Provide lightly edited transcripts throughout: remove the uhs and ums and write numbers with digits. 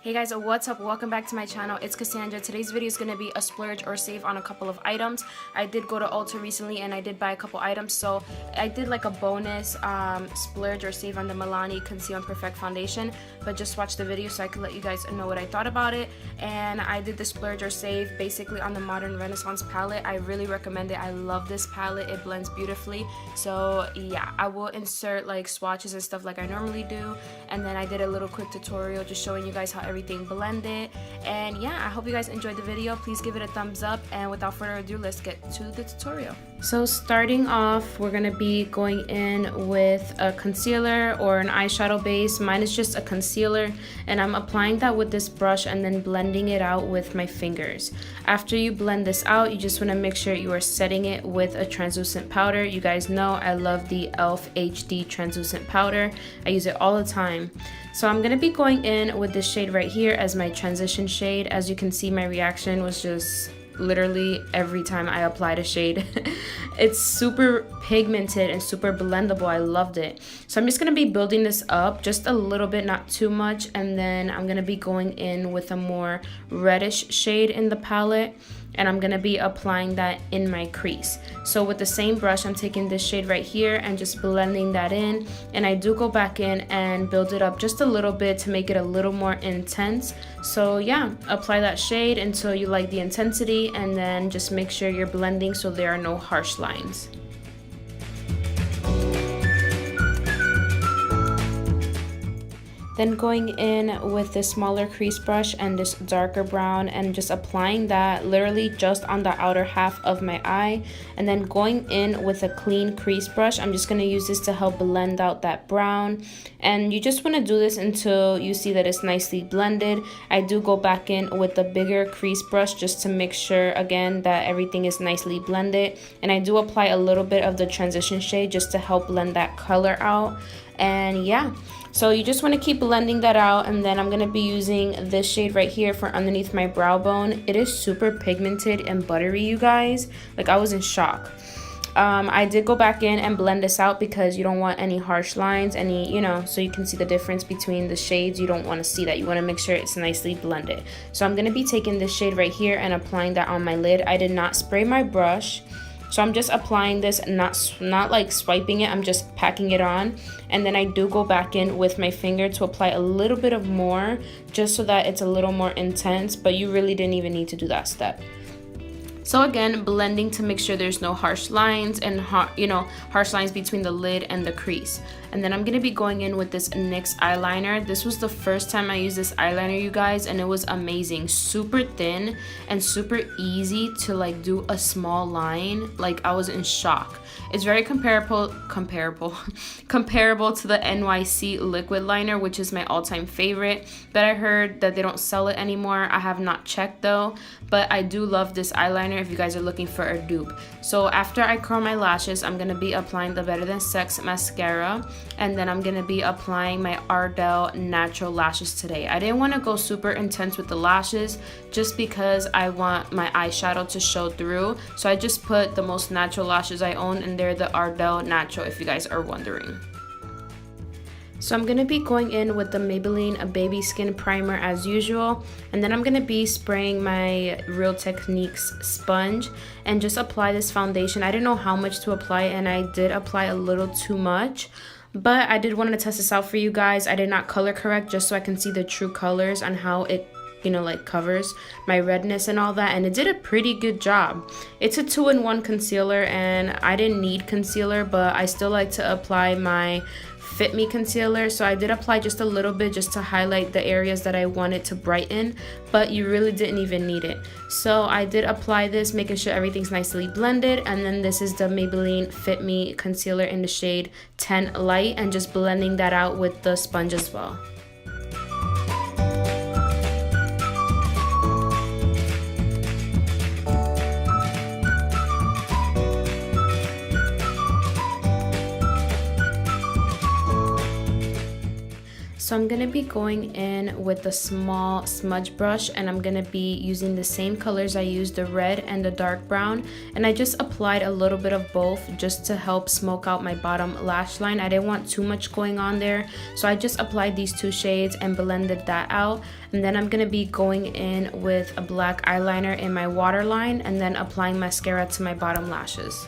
Hey guys, what's up? Welcome back to my channel. It's Cassandra. Today's video is going to be a splurge or save on a couple of items. I did go to Ulta recently and I did buy a couple items, so I did like a bonus splurge or save on the Milani Conceal and Perfect Foundation, but just watch the video so I could let you guys know what I thought about it. And I did the splurge or save basically on the Modern Renaissance palette. I really recommend it. I love this palette. It blends beautifully. So yeah, I will insert like swatches and stuff like I normally do, and then I did a little quick tutorial just showing you guys how everything blended. And yeah, I hope you guys enjoyed the video. Please give it a thumbs up, and without further ado, let's get to the tutorial. So starting off, we're gonna be going in with a concealer or an eyeshadow base. Mine is just a concealer, and I'm applying that with this brush and then blending it out with my fingers. After you blend this out, you just want to make sure you are setting it with a translucent powder. You guys know I love the e.l.f. HD translucent powder. I use it all the time. So I'm going to be going in with this shade right here as my transition shade. As you can see, my reaction was just literally every time I applied a shade. It's super pigmented and super blendable. I loved it. So I'm just going to be building this up just a little bit, not too much, and then I'm going to be going in with a more reddish shade in the palette, and I'm going to be applying that in my crease. So with the same brush, I'm taking this shade right here and just blending that in, and I do go back in and build it up just a little bit to make it a little more intense. So yeah, apply that shade until you like the intensity, and then just make sure you're blending so there are no harsh lines. Then going in with this smaller crease brush and this darker brown and just applying that literally just on the outer half of my eye, and then going in with a clean crease brush. I'm just going to use this to help blend out that brown, and you just want to do this until you see that it's nicely blended. I do go back in with a bigger crease brush just to make sure again that everything is nicely blended, and I do apply a little bit of the transition shade just to help blend that color out. And yeah, so you just want to keep blending that out, and then I'm going to be using this shade right here for underneath my brow bone. It is super pigmented and buttery, you guys. Like, I was in shock. I did go back in and blend this out because you don't want any harsh lines, so you can see the difference between the shades. You don't want to see that. You want to make sure it's nicely blended. So I'm going to be taking this shade right here and applying that on my lid. I did not spray my brush. So I'm just applying this, not like swiping it, I'm just packing it on. And then I do go back in with my finger to apply a little bit of more, just so that it's a little more intense, but you really didn't even need to do that step. So again, blending to make sure there's no harsh lines and harsh lines between the lid and the crease. And then I'm going to be going in with this NYX eyeliner. This was the first time I used this eyeliner, you guys, and it was amazing. Super thin and super easy to like do a small line. Like, I was in shock. It's very comparable to the NYC liquid liner, which is my all-time favorite, but I heard that they don't sell it anymore. I have not checked though, but I do love this eyeliner if you guys are looking for a dupe. So after I curl my lashes, I'm going to be applying the Better Than Sex mascara, and then I'm going to be applying my Ardell natural lashes today. I didn't want to go super intense with the lashes just because I want my eyeshadow to show through, so I just put the most natural lashes I own, and they're the Ardell natural, if you guys are wondering. So I'm going to be going in with the Maybelline Baby Skin Primer as usual, and then I'm going to be spraying my Real Techniques sponge and just apply this foundation. I didn't know how much to apply, and I did apply a little too much, but I did want to test this out for you guys. I did not color correct just so I can see the true colors on how it like covers my redness and all that, and it did a pretty good job. It's a 2-in-1 concealer, and I didn't need concealer, but I still like to apply my Fit Me concealer, so I did apply just a little bit just to highlight the areas that I wanted to brighten, but you really didn't even need it. So I did apply this, making sure everything's nicely blended, and then this is the Maybelline Fit Me concealer in the shade 10 Light, and just blending that out with the sponge as well. So I'm going to be going in with the small smudge brush, and I'm going to be using the same colors I used, the red and the dark brown, and I just applied a little bit of both just to help smoke out my bottom lash line. I didn't want too much going on there, so I just applied these two shades and blended that out. And then I'm going to be going in with a black eyeliner in my waterline and then applying mascara to my bottom lashes.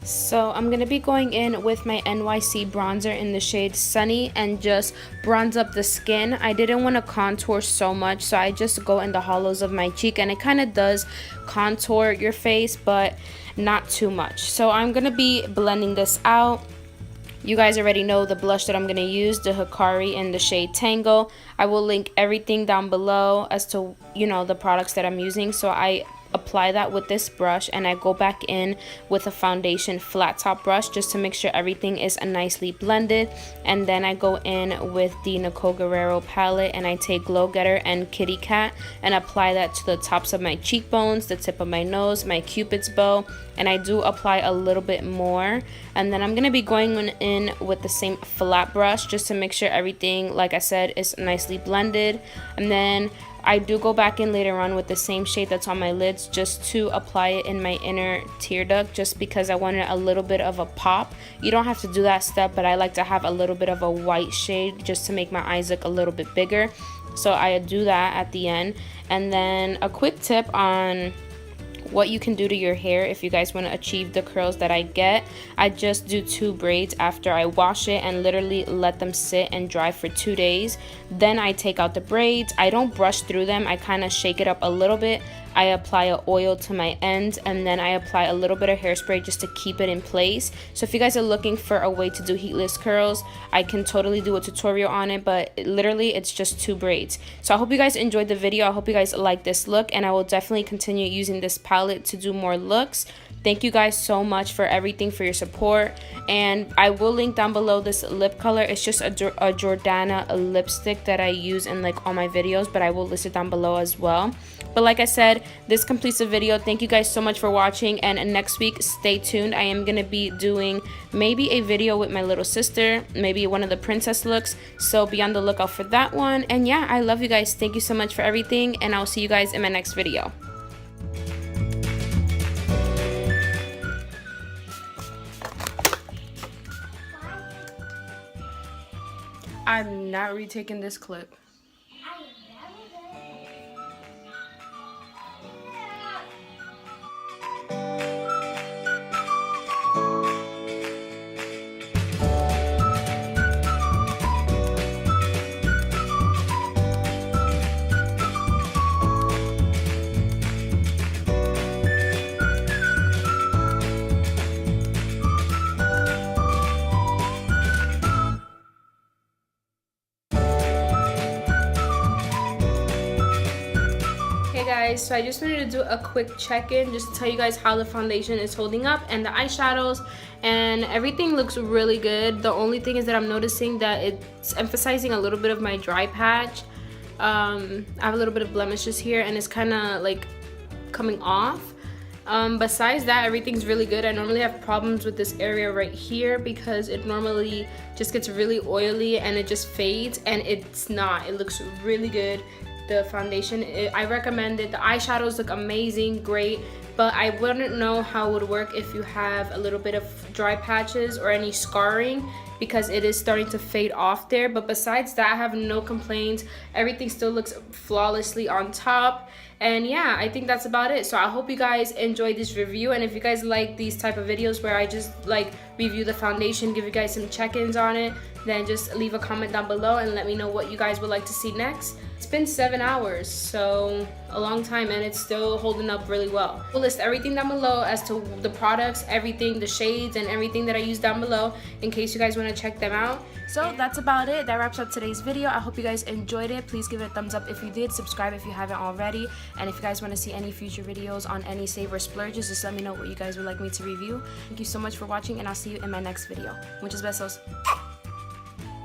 So I'm going to be going in with my NYC bronzer in the shade Sunny and just bronze up the skin. I didn't want to contour so much, so I just go in the hollows of my cheek, and it kind of does contour your face, but not too much. So I'm going to be blending this out. You guys already know the blush that I'm going to use, the Hikari in the shade Tango. I will link everything down below as to, you know, the products that I'm using. So I apply that with this brush, and I go back in with a foundation flat top brush just to make sure everything is nicely blended. And then I go in with the Nicole Guerrero palette, and I take Glow Getter and Kitty Cat and apply that to the tops of my cheekbones, the tip of my nose, my Cupid's bow, and I do apply a little bit more. And then I'm going to be going in with the same flat brush just to make sure everything, like I said, is nicely blended. And then I do go back in later on with the same shade that's on my lids just to apply it in my inner tear duct, just because I wanted a little bit of a pop. You don't have to do that step, but I like to have a little bit of a white shade just to make my eyes look a little bit bigger. So I do that at the end. And then a quick tip on what you can do to your hair if you guys want to achieve the curls that I get. I just do 2 braids after I wash it and literally let them sit and dry for 2 days. Then I take out the braids. I don't brush through them. I kind of shake it up a little bit. I apply an oil to my ends, and then I apply a little bit of hairspray just to keep it in place. So if you guys are looking for a way to do heatless curls, I can totally do a tutorial on it, but literally it's just 2 braids. So I hope you guys enjoyed the video. I hope you guys like this look, and I will definitely continue using this palette to do more looks. Thank you guys so much for everything, for your support, and I will link down below this lip color. It's just a Jordana lipstick that I use in like all my videos, but I will list it down below as well. But like I said, this completes the video. Thank you guys so much for watching, and next week stay tuned. I am gonna be doing maybe a video with my little sister, maybe one of the princess looks, so be on the lookout for that one. And yeah, I love you guys. Thank you so much for everything, and I'll see you guys in my next video. I'm not retaking this clip. Guys, so I just wanted to do a quick check-in just to tell you guys how the foundation is holding up and the eyeshadows, and everything looks really good. The only thing is that I'm noticing that it's emphasizing a little bit of my dry patch. I have a little bit of blemishes here, and it's kind of like coming off. Besides that, everything's really good. I normally have problems with this area right here because it normally just gets really oily and it just fades, and it's not. It looks really good. The foundation, I recommend it. The eyeshadows look amazing, great, but I wouldn't know how it would work if you have a little bit of dry patches or any scarring, because it is starting to fade off there. But besides that, I have no complaints. Everything still looks flawlessly on top. And yeah, I think that's about it. So I hope you guys enjoyed this review, and if you guys like these type of videos where I just like review the foundation, give you guys some check-ins on it, then just leave a comment down below and let me know what you guys would like to see next. It's been 7 hours, so a long time, and it's still holding up really well. We'll list everything down below as to the products, everything, the shades, and everything that I use down below in case you guys want to check them out. So that's about it. That wraps up today's video. I hope you guys enjoyed it. Please give it a thumbs up if you did. Subscribe if you haven't already. And if you guys want to see any future videos on any save or splurges, just let me know what you guys would like me to review. Thank you so much for watching, and I'll see you in my next video. Muchos besos.